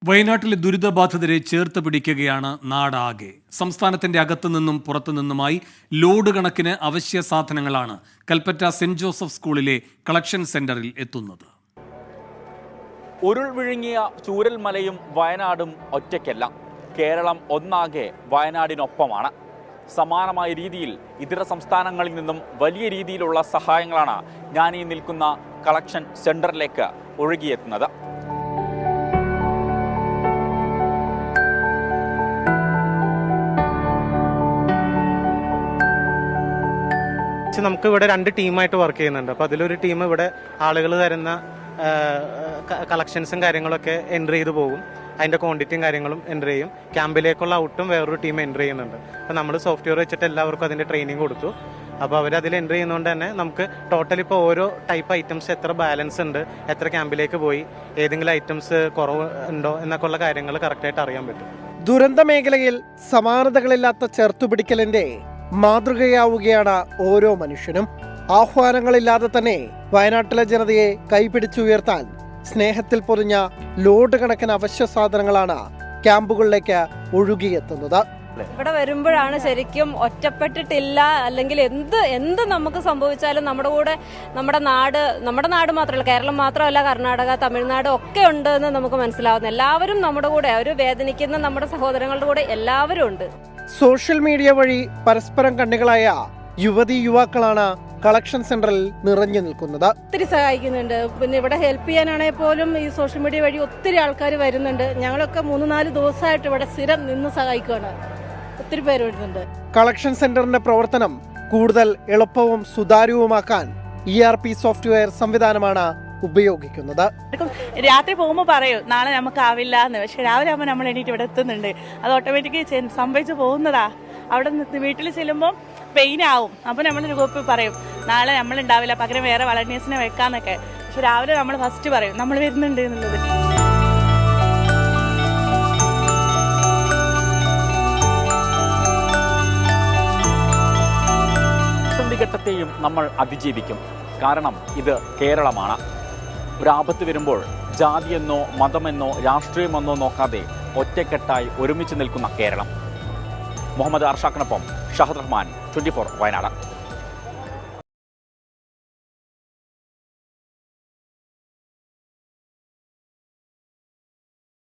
വയനാട്ടിലെ ദുരിതബാധിതരെ ചേർത്ത് പിടിക്കുകയാണ് നാടാകെ. സംസ്ഥാനത്തിന്റെ അകത്തുനിന്നും പുറത്തുനിന്നുമായി ലോഡ് കണക്കിന് അവശ്യ സാധനങ്ങളാണ് കൽപ്പറ്റ സെന്റ് ജോസഫ് സ്കൂളിലെ കളക്ഷൻ സെന്ററിൽ എത്തുന്നത്. ഉരുൾ വിഴുങ്ങിയ ചൂരൽമലയും വയനാടും ഒറ്റയ്ക്കല്ല, കേരളം ഒന്നാകെ വയനാടിനൊപ്പമാണ്. സമാനമായ രീതിയിൽ ഇതര സംസ്ഥാനങ്ങളിൽ നിന്നും വലിയ രീതിയിലുള്ള സഹായങ്ങളാണ് ഞാൻ ഈ നിൽക്കുന്ന കളക്ഷൻ സെന്ററിലേക്ക് ഒഴുകിയെത്തുന്നത്. നമുക്ക് ഇവിടെ 2 ടീമായിട്ട് വർക്ക് ചെയ്യുന്നുണ്ട്. അപ്പോൾ അതിലൊരു ടീം ഇവിടെ ആളുകൾ തരുന്ന കളക്ഷൻസും കാര്യങ്ങളൊക്കെ എൻട്രി ചെയ്ത് പോകും. അതിൻ്റെ ക്വാണ്ടിറ്റിയും കാര്യങ്ങളും എൻട്രി ചെയ്യും. ക്യാമ്പിലേക്കുള്ള ഔട്ടും വേറൊരു ടീം എൻട്രി ചെയ്യുന്നുണ്ട്. അപ്പോൾ നമ്മൾ സോഫ്റ്റ്വെയർ വെച്ചിട്ട് എല്ലാവർക്കും അതിൻ്റെ ട്രെയിനിങ് കൊടുത്തു. അപ്പോൾ അവരതിൽ എൻട്രി ചെയ്യുന്നതുകൊണ്ട് തന്നെ നമുക്ക് ടോട്ടൽ ഇപ്പോൾ ഓരോ ടൈപ്പ് ഐറ്റംസ് എത്ര ബാലൻസ് ഉണ്ട്, എത്ര ക്യാമ്പിലേക്ക് പോയി, ഏതെങ്കിലും ഐറ്റംസ് കുറവ് ഉണ്ടോ എന്നൊക്കെ ഉള്ള കാര്യങ്ങൾ കറക്റ്റായിട്ട് അറിയാൻ പറ്റും. ദുരന്ത മേഖലയിൽ സമാനതകളില്ലാത്ത ചേർത്തുപിടിക്കലിന്റെ മാതൃകയാവുകയാണ് ഓരോ മനുഷ്യനും. ആഹ്വാനങ്ങളില്ലാതെ തന്നെ വയനാട്ടിലെ ജനതയെ കൈപിടിച്ചുയർത്താൻ സ്നേഹത്തിൽ പൊതിഞ്ഞ ലോഡ് കണക്കിന് അവശ്യ സാധനങ്ങളാണ് ക്യാമ്പുകളിലേക്ക് ഒഴുകിയെത്തുന്നത്. ഇവിടെ വരുമ്പോഴാണ് ശരിക്കും ഒറ്റപ്പെട്ടിട്ടില്ല, അല്ലെങ്കിൽ എന്ത് നമുക്ക് സംഭവിച്ചാലും നമ്മുടെ കൂടെ നമ്മുടെ നാട് മാത്രമല്ല, കേരളം മാത്രമല്ല, കർണാടക, തമിഴ്നാട് ഒക്കെ ഉണ്ട് എന്ന് നമുക്ക് മനസ്സിലാവുന്നു. എല്ലാവരും നമ്മുടെ കൂടെ, അവർ വേദനിക്കുന്ന നമ്മുടെ സഹോദരങ്ങളുടെ കൂടെ എല്ലാവരും ഉണ്ട്. സോഷ്യൽ മീഡിയ വഴി പരസ്പരം കണ്ണികളായ യുവതി യുവാക്കളാണ് കളക്ഷൻ സെന്ററിൽ നിറഞ്ഞു നിൽക്കുന്നത്. ഒത്തിരി സഹായിക്കുന്നുണ്ട്. പിന്നെ ഇവിടെ ഹെൽപ്പ് ചെയ്യാനാണെങ്കിൽ പോലും ഈ സോഷ്യൽ മീഡിയ വഴി ഒത്തിരി ആൾക്കാർ വരുന്നുണ്ട്. ഞങ്ങളൊക്കെ 3-4 ദിവസമായിട്ട് ഇവിടെ സ്ഥിരം നിന്ന് സഹായിക്കുകയാണ്. ഒത്തിരി പേര് വരുന്നുണ്ട്. കളക്ഷൻ സെന്ററിന്റെ പ്രവർത്തനം കൂടുതൽ എളുപ്പവും സുതാര്യവുമാക്കാൻ ERP സോഫ്റ്റ്വെയർ സംവിധാനമാണ് ഉപയോഗിക്കുന്നത്. രാത്രി പോകുമ്പോൾ പറയും നാളെ നമുക്കാവില്ല എന്ന്, പക്ഷെ രാവിലെ ആകുമ്പോൾ നമ്മൾ എണീറ്റ് ഇവിടെ എത്തുന്നുണ്ട്. അത് ഓട്ടോമാറ്റിക്കലി സംഭവിച്ചു പോകുന്നതാ. അവിടെ വീട്ടിൽ ചെല്ലുമ്പോൾ പെയിൻ ആവും. അപ്പോൾ നമ്മളൊരു ഗ്രൂപ്പിൽ പറയും നാളെ നമ്മളുണ്ടാവില്ല, പകരം വേറെ വളണ്ടിയേഴ്സിനെ വെക്കാന്നൊക്കെ. പക്ഷെ രാവിലെ നമ്മൾ ഫസ്റ്റ് പറയും നമ്മൾ വരുന്നുണ്ട് എന്നുള്ളത്. ഘട്ടത്തെയും നമ്മൾ അതിജീവിക്കും. കാരണം ഇത് കേരളമാണ്. ഒരാപത്ത് വരുമ്പോൾ ജാതിയെന്നോ മതമെന്നോ രാഷ്ട്രീയമെന്നോ നോക്കാതെ ഒറ്റക്കെട്ടായി ഒരുമിച്ച് നിൽക്കുന്ന കേരളം. മുഹമ്മദ് അർഷാഖിനൊപ്പം ഷഹദ് റഹ്മാൻ, 24 വയനാട്.